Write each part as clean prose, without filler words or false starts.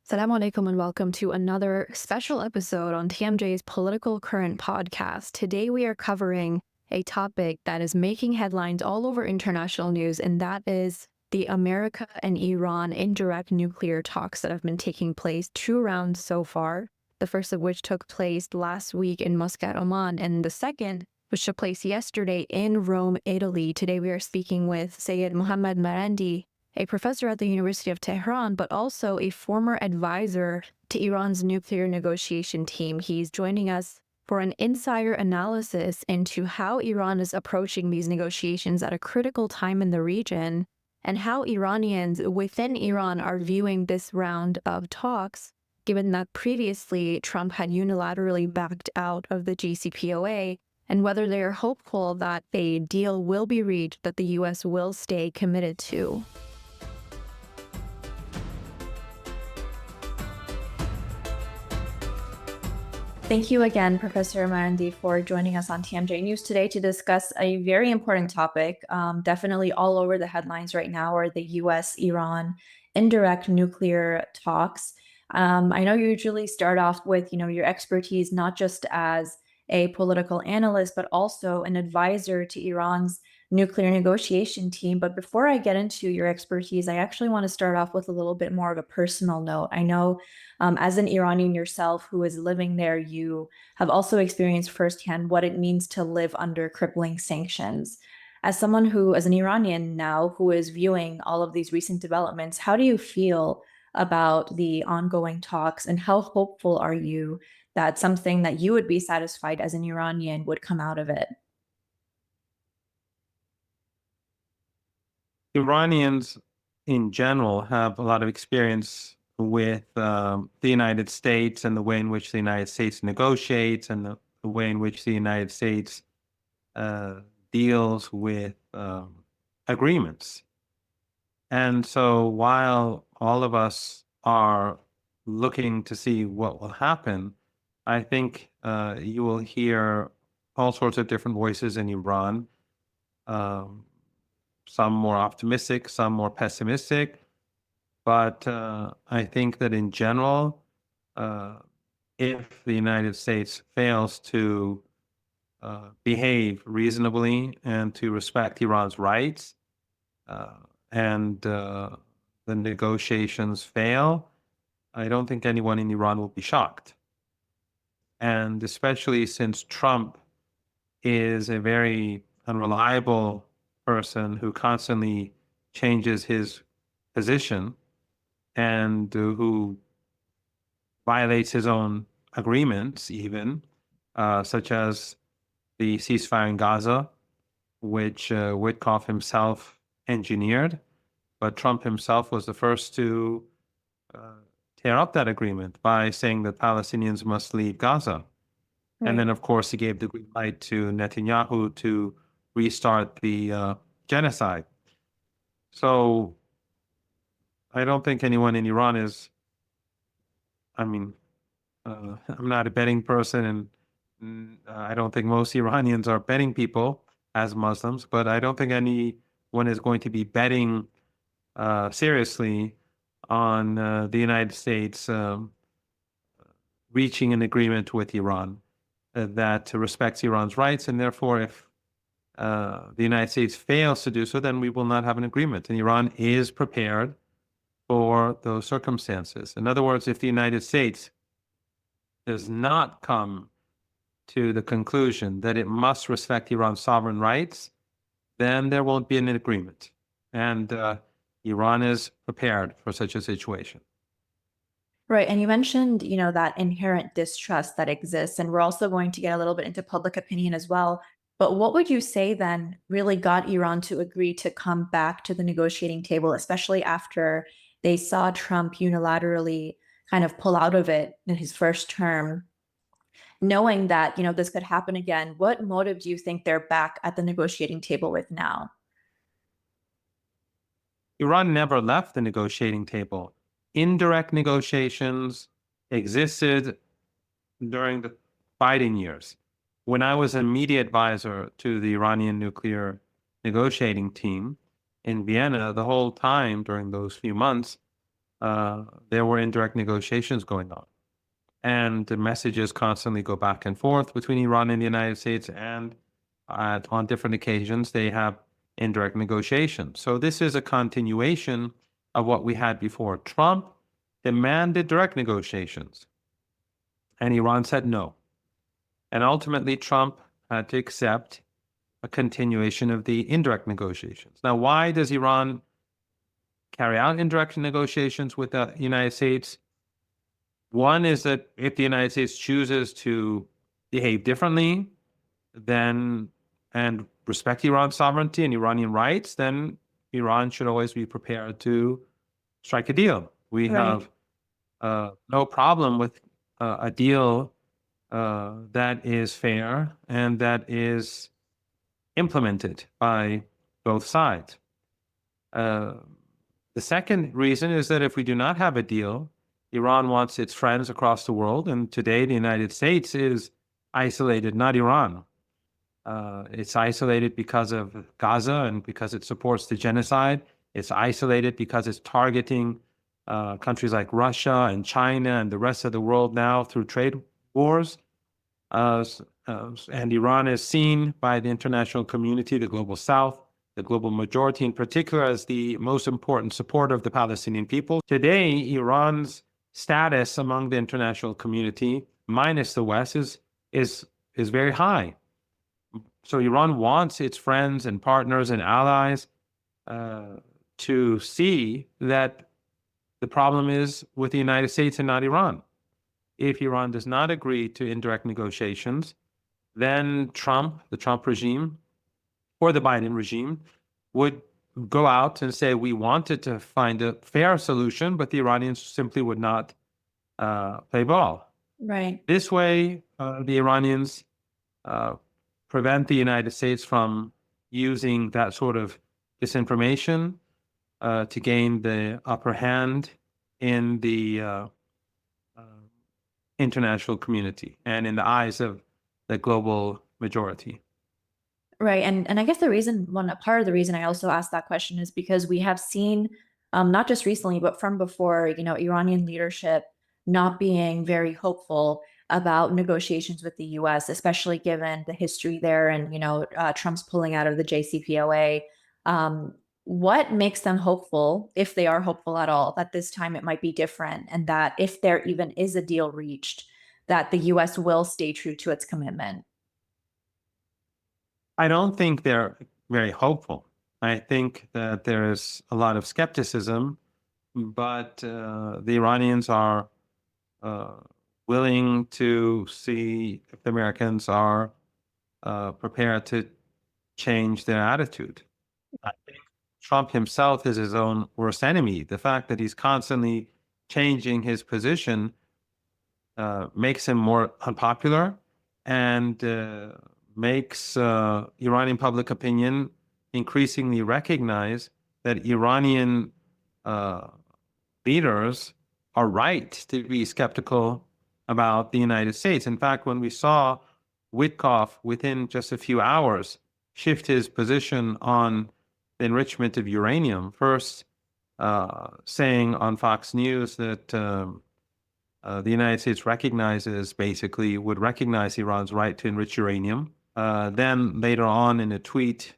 Assalamu alaikum and welcome to another special episode on TMJ's Political Current podcast. Today we are covering a topic that is making headlines all over international news, and that is the America and Iran indirect nuclear talks that have been taking place, 2 rounds so far. The first of which took place last week in Muscat, Oman, and the second, which took place yesterday in Rome, Italy. Today we are speaking with Sayyid Mohammad Marandi, a professor at the University of Tehran, but also a former advisor to Iran's nuclear negotiation team. He's joining us for an insider analysis into how Iran is approaching these negotiations at a critical time in the region, and how Iranians within Iran are viewing this round of talks, given that previously Trump had unilaterally backed out of the JCPOA, and whether they are hopeful that a deal will be reached that the U.S. will stay committed to. Thank you again, Professor Marandi, for joining us on TMJ News today to discuss a very important topic. Definitely all over the headlines right now are the U.S.-Iran indirect nuclear talks. I know you usually start off with, your expertise, not just as a political analyst, but also an advisor to Iran's nuclear negotiation team. But before I get into your expertise, I actually want to start off with a little bit more of a personal note. I know as an Iranian yourself who is living there, you have also experienced firsthand what it means to live under crippling sanctions. As someone who, as an Iranian now, who is viewing all of these recent developments, how do you feel about the ongoing talks, and how hopeful are you that something that you would be satisfied as an Iranian would come out of it? Iranians in general have a lot of experience with the United States and the way in which the United States negotiates and the way in which the United States deals with agreements. And so while all of us are looking to see what will happen, I think you will hear all sorts of different voices in Iran. Um, some more optimistic, some more pessimistic. But I think that in general, uh, if the United States fails to behave reasonably and to respect Iran's rights, uh, and the negotiations fail, I don't think anyone in Iran will be shocked. And especially since Trump is a very unreliable person who constantly changes his position and who violates his own agreements, even such as the ceasefire in Gaza, which Witkoff himself engineered, but Trump himself was the first to uh, tear up that agreement by saying that Palestinians must leave Gaza. And Right. then, of course, he gave the green light to Netanyahu to restart the genocide. So I don't think anyone in Iran is, I mean, I'm not a betting person, and I don't think most Iranians are betting people as Muslims, but I don't think anyone is going to be betting seriously on the United States reaching an agreement with Iran that respects Iran's rights. And therefore, if the United States fails to do so, then we will not have an agreement. And Iran is prepared for those circumstances. In other words, if the United States does not come to the conclusion that it must respect Iran's sovereign rights, then there won't be an agreement. And Iran is prepared for such a situation. Right. And you mentioned, that inherent distrust that exists. And we're also going to get a little bit into public opinion as well. But what would you say then really got Iran to agree to come back to the negotiating table, especially after they saw Trump unilaterally kind of pull out of it in his first term, knowing that, this could happen again? What motive do you think they're back at the negotiating table with now? Iran never left the negotiating table. Indirect negotiations existed during the Biden years. When I was a media advisor to the Iranian nuclear negotiating team in Vienna, the whole time during those few months, there were indirect negotiations going on. And the messages constantly go back and forth between Iran and the United States, and on different occasions, they have indirect negotiations. So this is a continuation of what we had before. Trump demanded direct negotiations, and Iran said no. And ultimately, Trump had to accept a continuation of the indirect negotiations. Now, why does Iran carry out indirect negotiations with the United States? One is that if the United States chooses to behave differently then and respect Iran's sovereignty and Iranian rights, then Iran should always be prepared to strike a deal. We Right. have no problem with a deal that is fair and that is implemented by both sides. Uh, the second reason is that if we do not have a deal, Iran wants its friends across the world, and today the United States is isolated, not Iran. It's isolated because of Gaza and because it supports the genocide. It's isolated because it's targeting countries like Russia and China and the rest of the world now through trade wars. And Iran is seen by the international community, the global South, the global majority in particular, as the most important supporter of the Palestinian people. Today, Iran's status among the international community, minus the West, is very high. So Iran wants its friends and partners and allies to see that the problem is with the United States and not Iran. If Iran does not agree to indirect negotiations, then Trump, the Trump regime, or the Biden regime would go out and say, we wanted to find a fair solution, but the Iranians simply would not play ball. Right. This way, the Iranians prevent the United States from using that sort of disinformation to gain the upper hand in the international community and in the eyes of the global majority. Right. And I guess part of the reason I also asked that question is because we have seen, not just recently, but from before, Iranian leadership not being very hopeful about negotiations with the US, especially given the history there and, Trump's pulling out of the JCPOA. What makes them hopeful, if they are hopeful at all, that this time it might be different and that if there even is a deal reached, that the US will stay true to its commitment? I don't think they're very hopeful. I think that there is a lot of skepticism, but the Iranians are willing to see if the Americans are prepared to change their attitude. I think Trump himself is his own worst enemy. The fact that he's constantly changing his position makes him more unpopular and makes Iranian public opinion increasingly recognize that Iranian leaders are right to be skeptical about the United States. In fact, when we saw Witkoff within just a few hours shift his position on the enrichment of uranium, first saying on Fox News that the United States would recognize Iran's right to enrich uranium. Then later on in a tweet,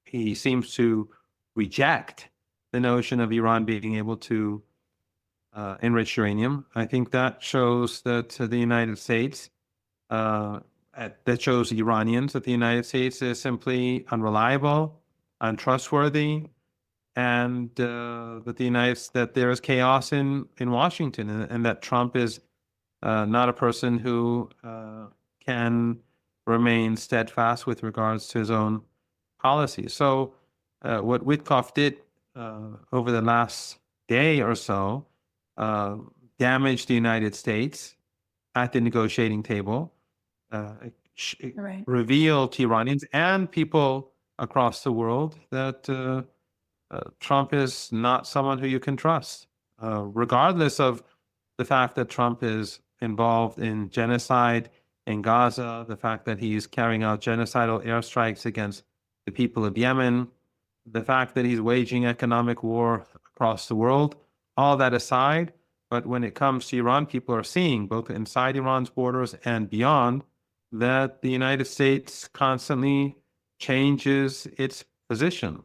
he seems to reject the notion of Iran being able to enrich uranium. I think that shows that the United States, that shows the Iranians that the United States is simply unreliable, untrustworthy, and that there is chaos in Washington, and that Trump is not a person who can remain steadfast with regards to his own policy. So, what Witkoff did over the last day or so damaged the United States at the negotiating table, Right. revealed to Iranians and people across the world that Trump is not someone who you can trust, regardless of the fact that Trump is involved in genocide in Gaza, the fact that he's carrying out genocidal airstrikes against the people of Yemen, the fact that he's waging economic war across the world. All that aside, but when it comes to Iran, people are seeing, both inside Iran's borders and beyond, that the United States constantly changes its position.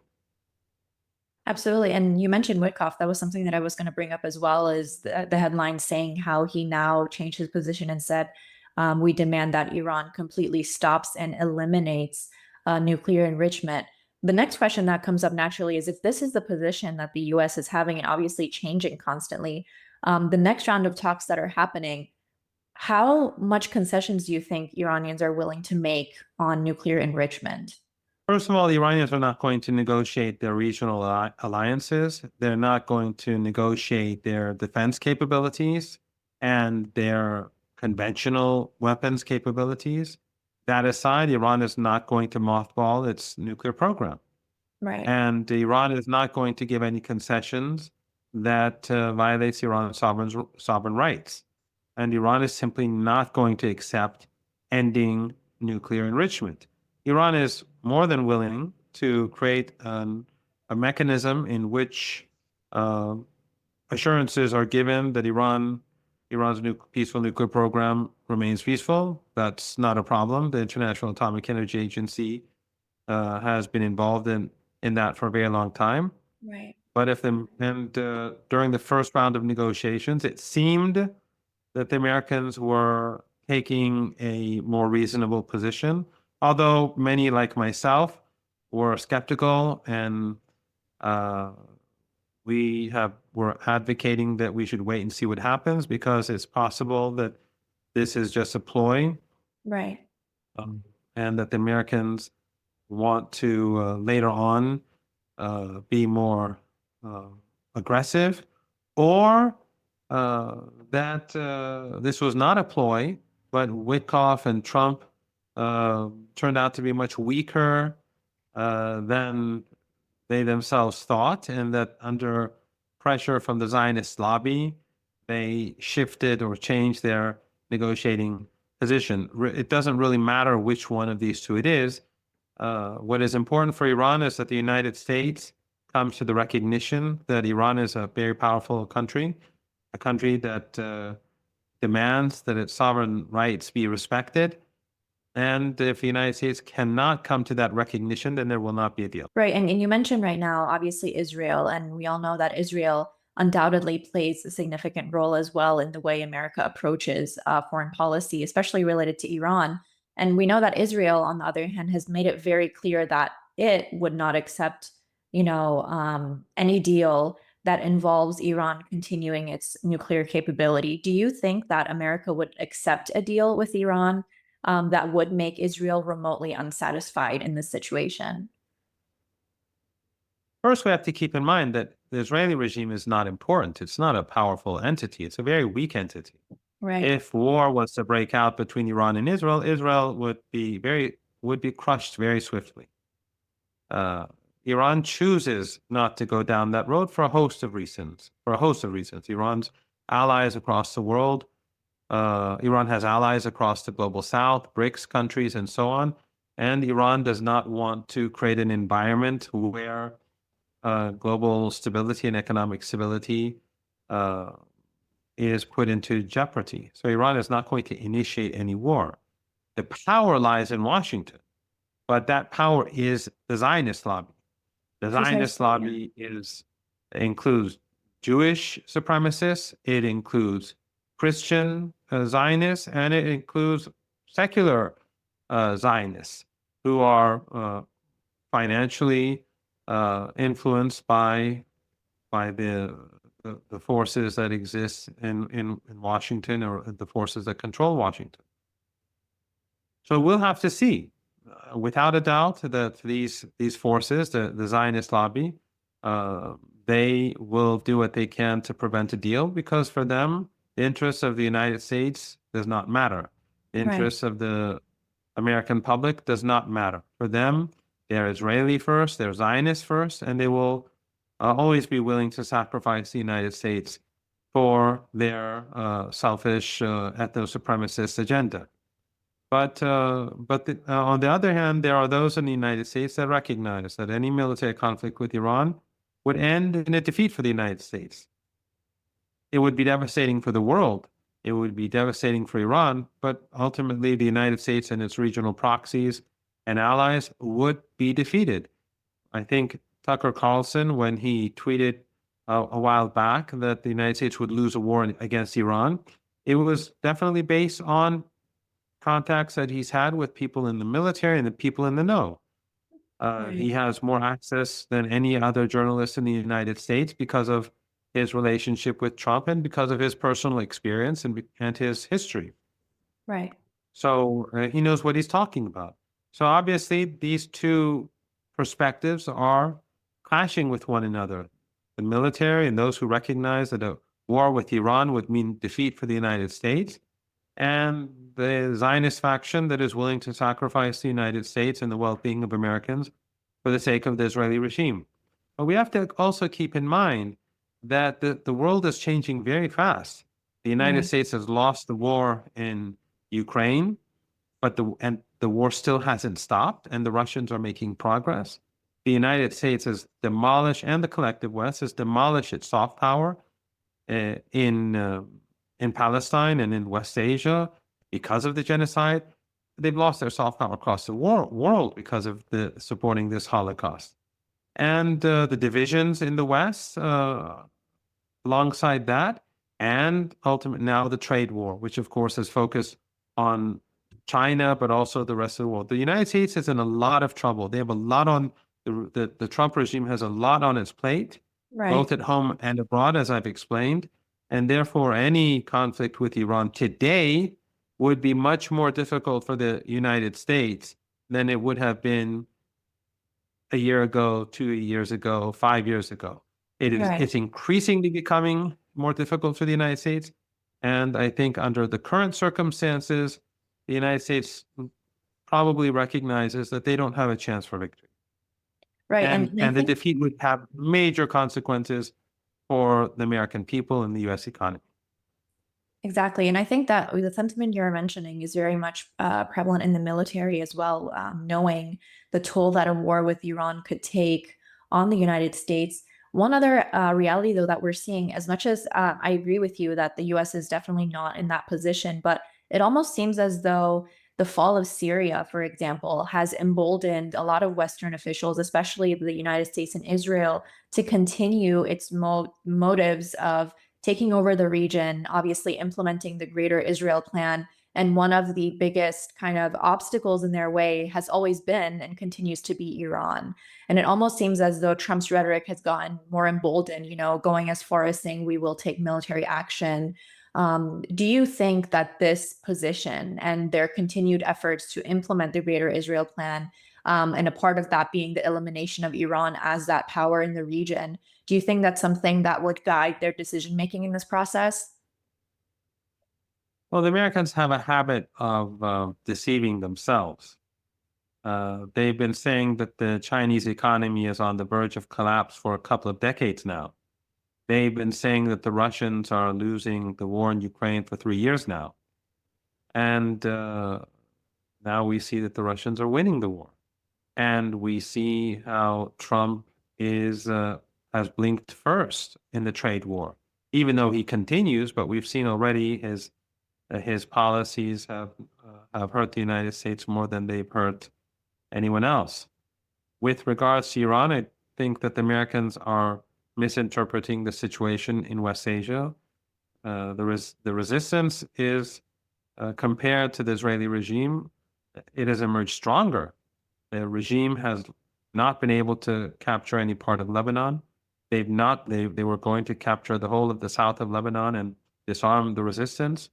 Absolutely. And you mentioned Witkoff. That was something that I was going to bring up as well, is the headline saying how he now changed his position and said, we demand that Iran completely stops and eliminates nuclear enrichment. The next question that comes up naturally is, if this is the position that the US is having and obviously changing constantly, the next round of talks that are happening, how much concessions do you think Iranians are willing to make on nuclear enrichment? First of all, the Iranians are not going to negotiate their regional alliances. They're not going to negotiate their defense capabilities and their conventional weapons capabilities. That aside, Iran is not going to mothball its nuclear program. Right. And Iran is not going to give any concessions that violates Iran's sovereign rights. And Iran is simply not going to accept ending nuclear enrichment. Iran is more than willing to create a mechanism in which assurances are given that Iran's peaceful nuclear program remains peaceful. That's not a problem. The International Atomic Energy Agency has been involved in that for a very long time. Right. But during the first round of negotiations, it seemed that the Americans were taking a more reasonable position, although many, like myself, were skeptical, and were advocating that we should wait and see what happens, because it's possible that this is just a ploy, Right. and that the Americans want to later on be more aggressive, or that this was not a ploy, but Witkoff and Trump turned out to be much weaker than they themselves thought, and that under pressure from the Zionist lobby, they shifted or changed their negotiating position. It doesn't really matter which one of these two it is. What is important for Iran is that the United States comes to the recognition that Iran is a very powerful country, a country that demands that its sovereign rights be respected. And if the United States cannot come to that recognition, then there will not be a deal. Right. And you mentioned right now, obviously, Israel, and we all know that Israel undoubtedly plays a significant role as well in the way America approaches foreign policy, especially related to Iran. And we know that Israel, on the other hand, has made it very clear that it would not accept, any deal that involves Iran continuing its nuclear capability. Do you think that America would accept a deal with Iran that would make Israel remotely unsatisfied in this situation? First, we have to keep in mind that the Israeli regime is not important. It's not a powerful entity. It's a very weak entity. Right. If war was to break out between Iran and Israel, Israel would be crushed very swiftly. Iran chooses not to go down that road for a host of reasons. Iran's allies across the world. Iran has allies across the global south, BRICS countries, and so on. And Iran does not want to create an environment where global stability and economic stability is put into jeopardy. So Iran is not going to initiate any war. The power lies in Washington, but that power is the Zionist lobby. The Zionist lobby includes Jewish supremacists, it includes Christian Zionists, and it includes secular Zionists who are financially influenced by the forces that exist in Washington, or the forces that control Washington. So we'll have to see. Without a doubt, that these forces, the Zionist lobby, they will do what they can to prevent a deal, because for them, the interests of the United States does not matter. The interests of the American public does not matter. For them, they're Israeli first, they're Zionist first, and they will always be willing to sacrifice the United States for their selfish ethno-supremacist agenda. But on the other hand, there are those in the United States that recognize that any military conflict with Iran would end in a defeat for the United States. It would be devastating for the world. It would be devastating for Iran, but ultimately the United States and its regional proxies and allies would be defeated. I think Tucker Carlson, when he tweeted a while back that the United States would lose a war against Iran, it was definitely based on contacts that he's had with people in the military and the people in the know. He Right. has more access than any other journalist in the United States because of his relationship with Trump and because of his personal experience and his history. Right. So he knows what he's talking about. So obviously, these two perspectives are clashing with one another. The military and those who recognize that a war with Iran would mean defeat for the United States, and the Zionist faction that is willing to sacrifice the United States and the well being of Americans for the sake of the Israeli regime. But we have to also keep in mind that the world is changing very fast. The United Right. States has lost the war in Ukraine, but the war still hasn't stopped, and the Russians are making progress. The United States has demolished, and the collective West has demolished its soft power uh, in uh, in Palestine and in West Asia because of the genocide. They've lost their soft power across the world because of the supporting this Holocaust, and the divisions in the West. Alongside that, and ultimately now the trade war, which of course is focused on China, but also the rest of the world. The United States is in a lot of trouble. They have a lot on the Trump regime has a lot on its plate, both Right. at home and abroad, as I've explained. And therefore, any conflict with Iran today would be much more difficult for the United States than it would have been a year ago, 2 years ago, 5 years ago. Right. It's increasingly becoming more difficult for the United States. And I think under the current circumstances, the United States probably recognizes that they don't have a chance for victory. Right. And And I and the think defeat would have major consequences for the American people and the US economy. exactly. And I think that the sentiment you're mentioning is very much prevalent in the military as well, knowing the toll that a war with Iran could take on the United States. One other reality, though, that we're seeing, as much as I agree with you that the US is definitely not in that position, but it almost seems as though the fall of Syria, for example, has emboldened a lot of Western officials, especially the United States and Israel, to continue its motives of taking over the region, obviously implementing the Greater Israel Plan. And one of the biggest kind of obstacles in their way has always been and continues to be Iran. And it almost seems as though Trump's rhetoric has gotten more emboldened, going as far as saying we will take military action. Do you think that this position and their continued efforts to implement the Greater Israel Plan, and a part of that being the elimination of Iran as that power in the region, do you think that's something that would guide their decision making in this process? Well, the Americans have a habit of deceiving themselves. They've been saying that the Chinese economy is on the verge of collapse for a couple of decades now. They've been saying that the Russians are losing the war in Ukraine for 3 years now. And now we see that the Russians are winning the war. And we see how Trump is has blinked first in the trade war, even though he continues. But we've seen already his policies have hurt the United States more than they've hurt anyone else. With regards to Iran, I think that the Americans are misinterpreting the situation in West Asia. The resistance is compared to the Israeli regime, it has emerged stronger. The regime has not been able to capture any part of Lebanon. They've not. They were going to capture the whole of the south of Lebanon and disarm the resistance.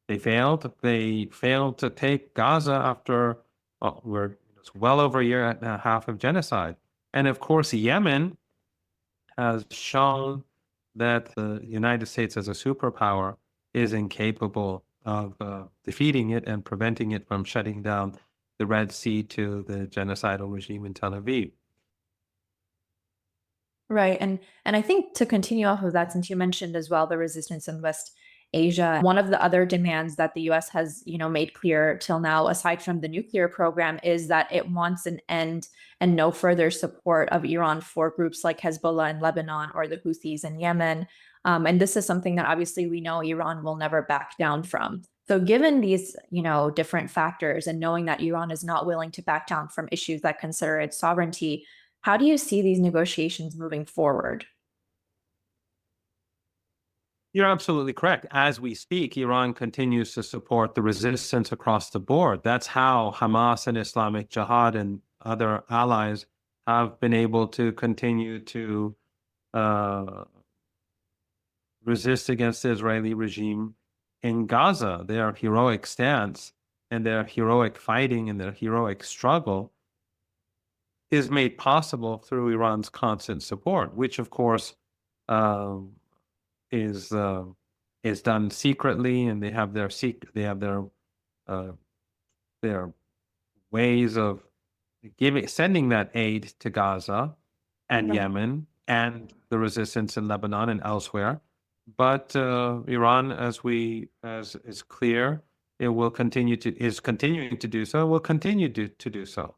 They failed. They failed to take Gaza after it's well over a year and a half of genocide. And of course, Yemen has shown that the United States as a superpower is incapable of defeating it and preventing it from shutting down the Red Sea to the genocidal regime in Tel Aviv. Right. And I think to continue off of that, since you mentioned as well the resistance in West Asia. One of the other demands that the US has, made clear till now, aside from the nuclear program, is that it wants an end and no further support of Iran for groups like Hezbollah in Lebanon or the Houthis in Yemen. And this is something that obviously we know Iran will never back down from. So given these, different factors and knowing that Iran is not willing to back down from issues that consider its sovereignty, how do you see these negotiations moving forward? You're absolutely correct. As we speak, Iran continues to support the resistance across the board. That's how Hamas and Islamic Jihad and other allies have been able to continue to uh, resist against the Israeli regime in Gaza. Their heroic stance and their heroic fighting and their heroic struggle is made possible through Iran's constant support, which of course um, is done secretly, and they have uh, their ways of sending that aid to Gaza and Right. Yemen and the resistance in Lebanon and elsewhere. But Iran, as is clear, is continuing to do so. Will continue to do so.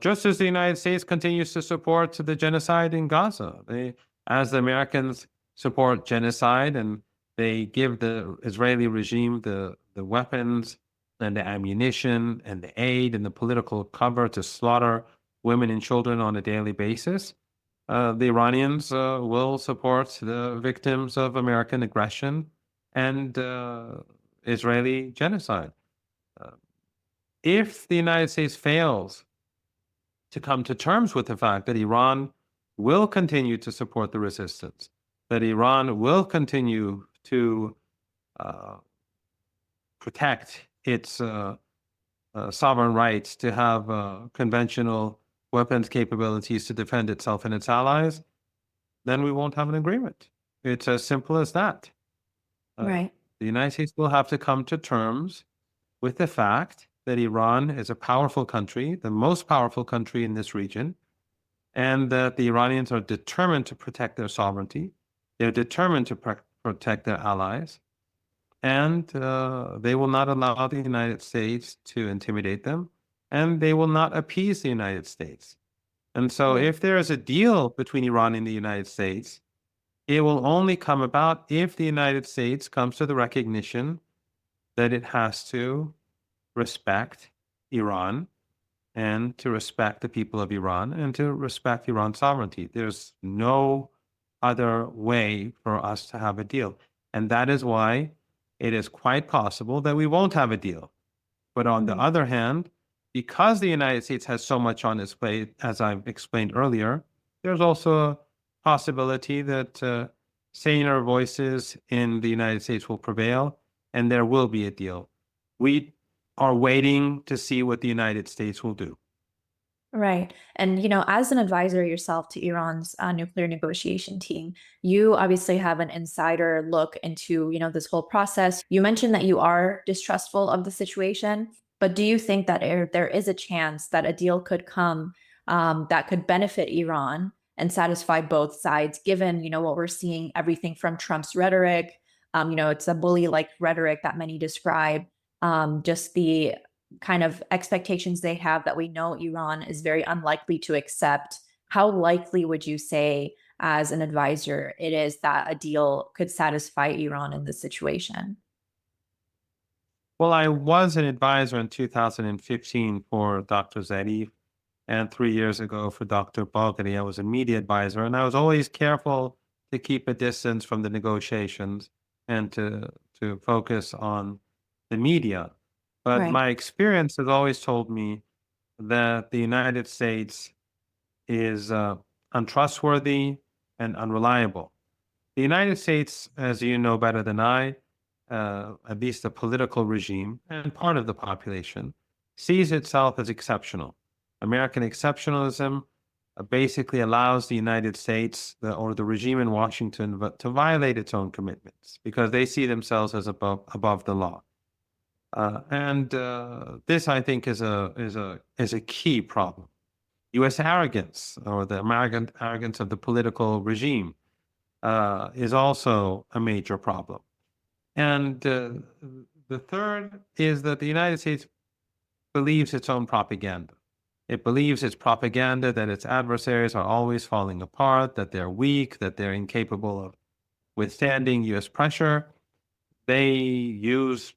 Just as the United States continues to support the genocide in Gaza, as the Americans support genocide and they give the Israeli regime the weapons and the ammunition and the aid and the political cover to slaughter women and children on a daily basis, the Iranians will support the victims of American aggression and Israeli genocide. Uh, if the United States fails to come to terms with the fact that Iran will continue to support the resistance, that Iran will continue to protect its sovereign rights to have conventional weapons capabilities to defend itself and its allies, then we won't have an agreement. It's as simple as that. Right. The United States will have to come to terms with the fact that Iran is a powerful country, the most powerful country in this region, and that the Iranians are determined to protect their sovereignty. They're determined to protect their allies, and they will not allow the United States to intimidate them, and they will not appease the United States. And so, Right. if there is a deal between Iran and the United States, it will only come about if the United States comes to the recognition that it has to respect Iran and to respect the people of Iran and to respect Iran's sovereignty. There's no other way for us to have a deal. And that is why it is quite possible that we won't have a deal. But on the Right. other hand, because the United States has so much on its plate, as I've explained earlier, there's also a possibility that saner voices in the United States will prevail and there will be a deal. We are waiting to see what the United States will do. Right. And, as an advisor yourself to Iran's nuclear negotiation team, you obviously have an insider look into, this whole process. You mentioned that you are distrustful of the situation, but do you think that there is a chance that a deal could come that could benefit Iran and satisfy both sides, given, what we're seeing, everything from Trump's rhetoric, it's a bully-like rhetoric that many describe, just the kind of expectations they have that we know Iran is very unlikely to accept. How likely would you say, as an advisor, it is that a deal could satisfy Iran in this situation? Well, I was an advisor in 2015 for Dr. Zarif and 3 years ago for Dr. Balkadi. I was a media advisor, and I was always careful to keep a distance from the negotiations and to focus on the media. But Right. my experience has always told me that the United States is untrustworthy and unreliable. The United States, as you know better than I, at least the political regime and part of the population, sees itself as exceptional. American exceptionalism basically allows the United States or the regime in Washington to violate its own commitments because they see themselves as above the law. And this, I think, is a key problem. U.S. arrogance or the American arrogance of the political regime is also a major problem. And the third is that the United States believes its own propaganda. It believes its propaganda that its adversaries are always falling apart, that they're weak, that they're incapable of withstanding U.S. pressure. They use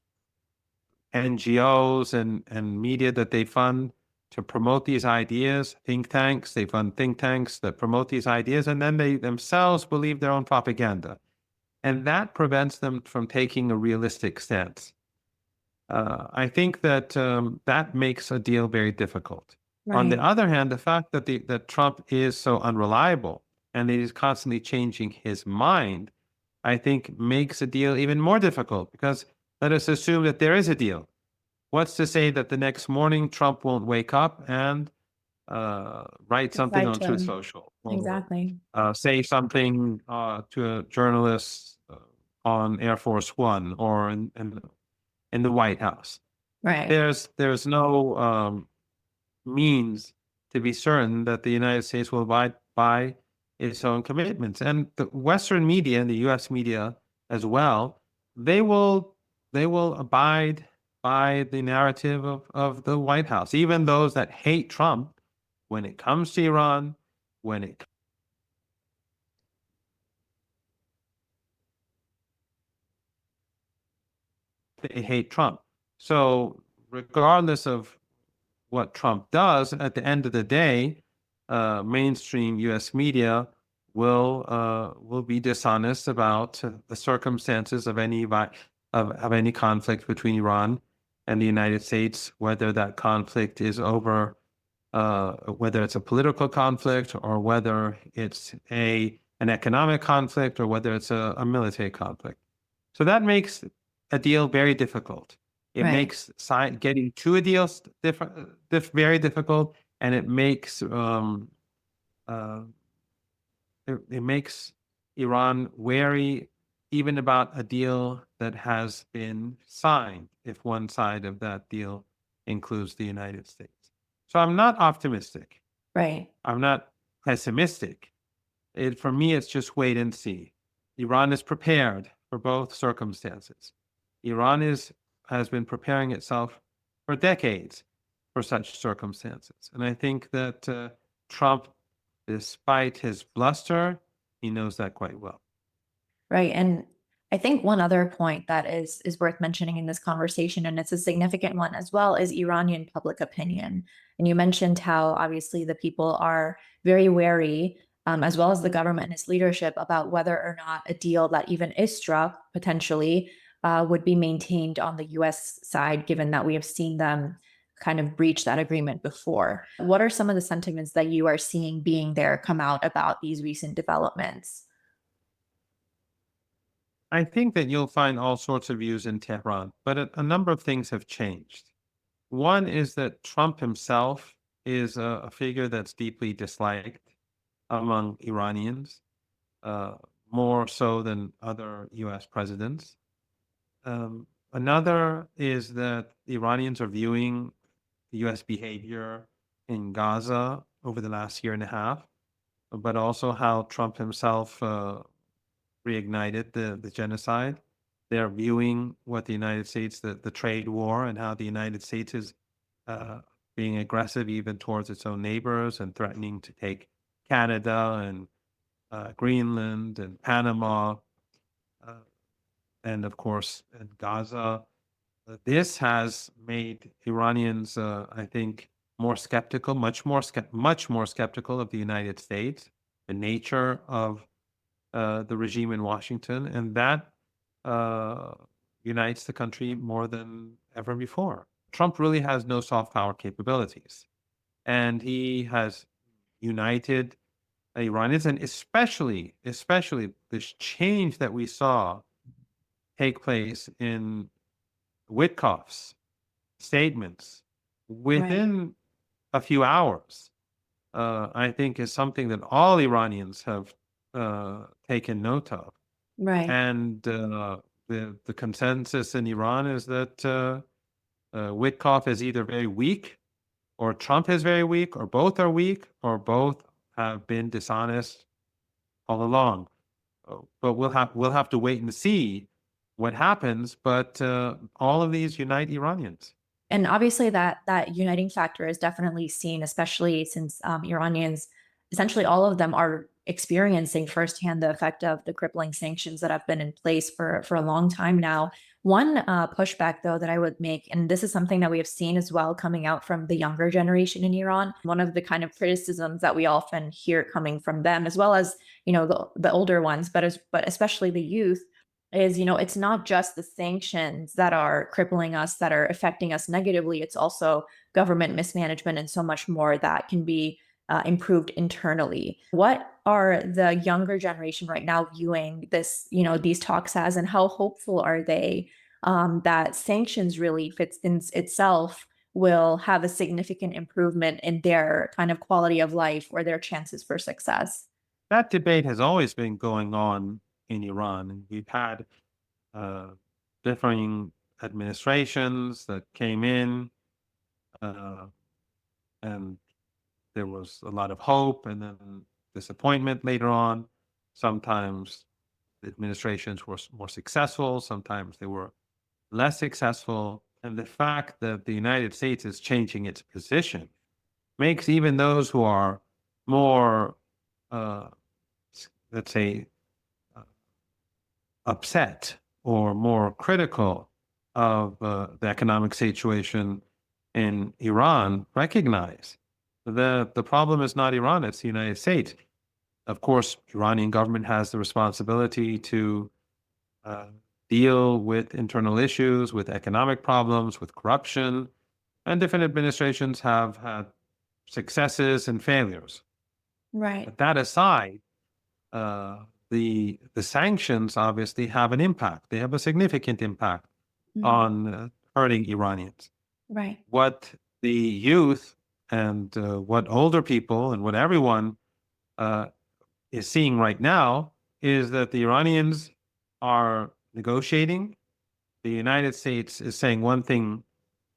NGOs and media that they fund to promote these ideas, think tanks. They fund think tanks that promote these ideas, and then they themselves believe their own propaganda. And that prevents them from taking a realistic stance. I think that that makes a deal very difficult. On the Right. other hand, the fact that that Trump is so unreliable and that he's constantly changing his mind, I think makes a deal even more difficult, because let us assume that there is a deal. What's to say that the next morning Trump won't wake up and write something Decide on Truth to Social, or exactly. say something to a journalist on Air Force One or in the White House? Right. There's no means to be certain that the United States will abide by its own commitments. And the Western media and the U.S. media as well, they will abide by the narrative of the White House. Even those that hate Trump, when it comes to Iran, when it they hate Trump. So regardless of what Trump does, at the end of the day, mainstream U.S. media will be dishonest about the circumstances of any conflict between Iran and the United States, whether that conflict is over, whether it's a political conflict, or whether it's an economic conflict, or whether it's a military conflict. So that makes a deal very difficult. It Right. makes getting to a deal very difficult, and uh, it makes Iran wary even about a deal that has been signed, if one side of that deal includes the United States. So I'm not optimistic. Right. I'm not pessimistic. For me, it's just wait and see. Iran is prepared for both circumstances. Has been preparing itself for decades for such circumstances. And I think that Trump, despite his bluster, he knows that quite well. Right. And I think one other point that is worth mentioning in this conversation, and it's a significant one as well, is Iranian public opinion. And you mentioned how obviously the people are very wary, as well as the government and its leadership, about whether or not a deal that even is struck potentially would be maintained on the U.S. side, given that we have seen them kind of breach that agreement before. What are some of the sentiments that you are seeing being there come out about these recent developments? I think that you'll find all sorts of views in Tehran, but a number of things have changed. One is that Trump himself is a figure that's deeply disliked among Iranians, uh, more so than other U.S. presidents. Another is that the Iranians are viewing the U.S. behavior in Gaza over the last year and a half, but also how Trump himself reignited the genocide. They're viewing what the United States, the trade war, and how the United States is uh, being aggressive even towards its own neighbors and threatening to take Canada and Greenland and Panama, uh, and of course, in Gaza. This has made Iranians, I think, more skeptical, much more skeptical of the United States, the nature of the regime in Washington, and that uh, unites the country more than ever before. Trump really has no soft power capabilities, and he has united Iranians, and especially this change that we saw take place in Witkoff's statements Right. within a few hours, I think is something that all Iranians have taken note of. Right. And the consensus in Iran is that Witkoff is either very weak, or Trump is very weak, or both are weak, or both have been dishonest all along. But we'll have to wait and see what happens, but all of these unite Iranians. And obviously that uniting factor is definitely seen, especially since Iranians, essentially all of them are experiencing firsthand the effect of the crippling sanctions that have been in place for a long time now. One pushback, though, that I would make, and this is something that we have seen as well coming out from the younger generation in Iran, one of the kind of criticisms that we often hear coming from them, as well as the older ones, but especially the youth, is it's not just the sanctions that are crippling us, that are affecting us negatively. It's also government mismanagement and so much more that can be improved internally. What are the younger generation right now viewing this, these talks as, and how hopeful are they that sanctions relief itself will have a significant improvement in their kind of quality of life or their chances for success? That debate has always been going on in Iran, and we've had uh, differing administrations that came in, uh, and there was a lot of hope and then disappointment later on. Sometimes the administrations were more successful, sometimes they were less successful. And the fact that the United States is changing its position makes even those who are more, uh, let's say, uh, upset or more critical of the economic situation in Iran recognize that the problem is not Iran, it's the United States. Of course, Iranian government has the responsibility to uh, deal with internal issues, with economic problems, with corruption, and different administrations have had successes and failures. Right. But that aside, uh, the sanctions obviously have an impact. They have a significant impact on hurting Iranians. Right. What the youth and what older people and what everyone uh, is seeing right now is that the Iranians are negotiating. The United States is saying one thing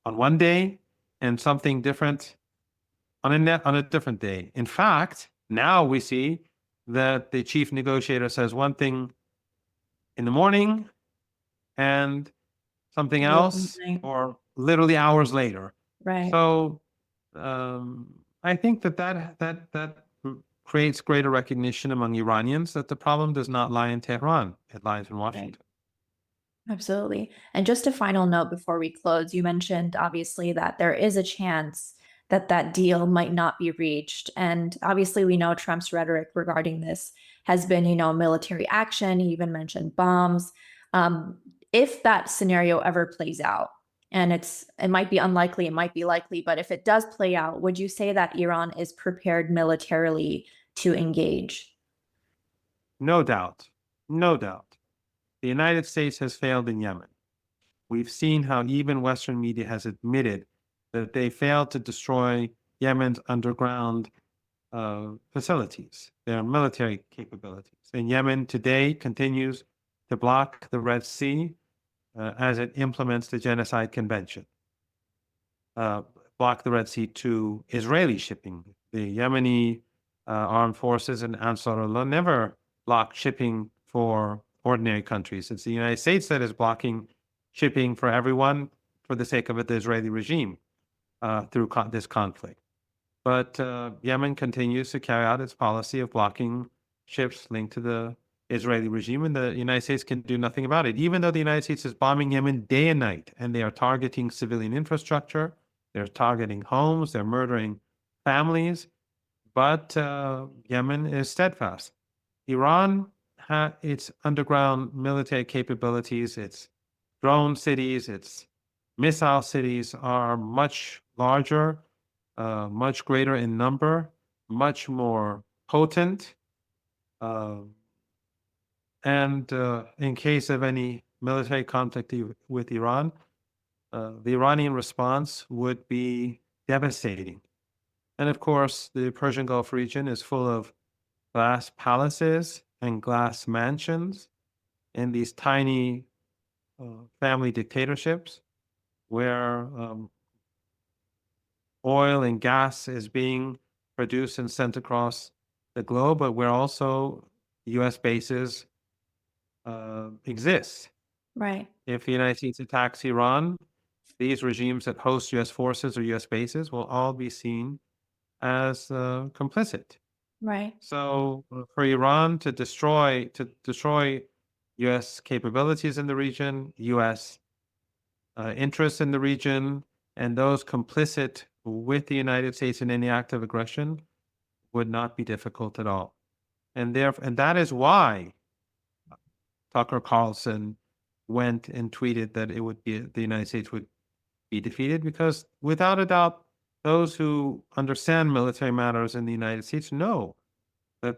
on one day and something different on a different day. In fact, now we see that the chief negotiator says one thing in the morning and something else, or literally hours later. Right. So I think that creates greater recognition among Iranians that the problem does not lie in Tehran; it lies in Washington. Absolutely. And just a final note before we close, you mentioned obviously that there is a chance that that deal might not be reached. And obviously, we know Trump's rhetoric regarding this has been, military action. He even mentioned bombs. Um, if that scenario ever plays out, and it might be unlikely, it might be likely, but if it does play out, would you say that Iran is prepared militarily to engage? No doubt, no doubt. The United States has failed in Yemen. We've seen how even Western media has admitted that they failed to destroy Yemen's underground facilities, their military capabilities. And Yemen today continues to block the Red Sea as it implements the Genocide Convention, block the Red Sea to Israeli shipping. The Yemeni armed forces and Ansarullah never block shipping for ordinary countries. It's the United States that is blocking shipping for everyone for the sake of the Israeli regime through this conflict. But Yemen continues to carry out its policy of blocking ships linked to the Israeli regime, and the United States can do nothing about it. Even though the United States is bombing Yemen day and night, and they are targeting civilian infrastructure, they're targeting homes, they're murdering families, but Yemen is steadfast. Iran, its underground military capabilities, its drone cities, its missile cities are much larger, much greater in number, much more potent. Uh, and in case of any military conflict with Iran, the Iranian response would be devastating. And of course, the Persian Gulf region is full of glass palaces and glass mansions in these tiny family dictatorships where oil and gas is being produced and sent across the globe, but where also U.S. bases exist. Right. If the United States attacks Iran, these regimes that host U.S. forces or U.S. bases will all be seen as complicit. Right. So for Iran to destroy U.S. capabilities in the region, U.S. Interests in the region, and those complicit with the United States in any act of aggression would not be difficult at all. And that is why Tucker Carlson went and tweeted that the United States would be defeated, because without a doubt, those who understand military matters in the United States know that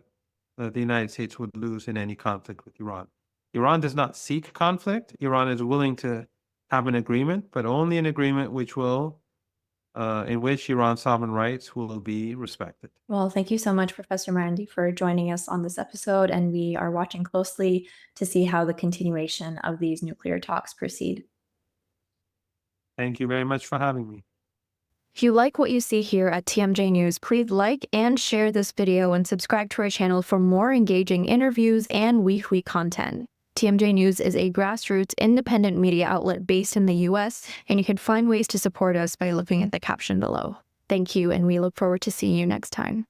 the United States would lose in any conflict with Iran. Iran does not seek conflict. Iran is willing to have an agreement, but only an agreement in which Iran's sovereign rights will be respected. Well, thank you so much, Professor Marandi, for joining us on this episode, and we are watching closely to see how the continuation of these nuclear talks proceed. Thank you very much for having me. If you like what you see here at TMJ News, please like and share this video and subscribe to our channel for more engaging interviews and weekly content. TMJ News is a grassroots independent media outlet based in the U.S., and you can find ways to support us by looking at the caption below. Thank you, and we look forward to seeing you next time.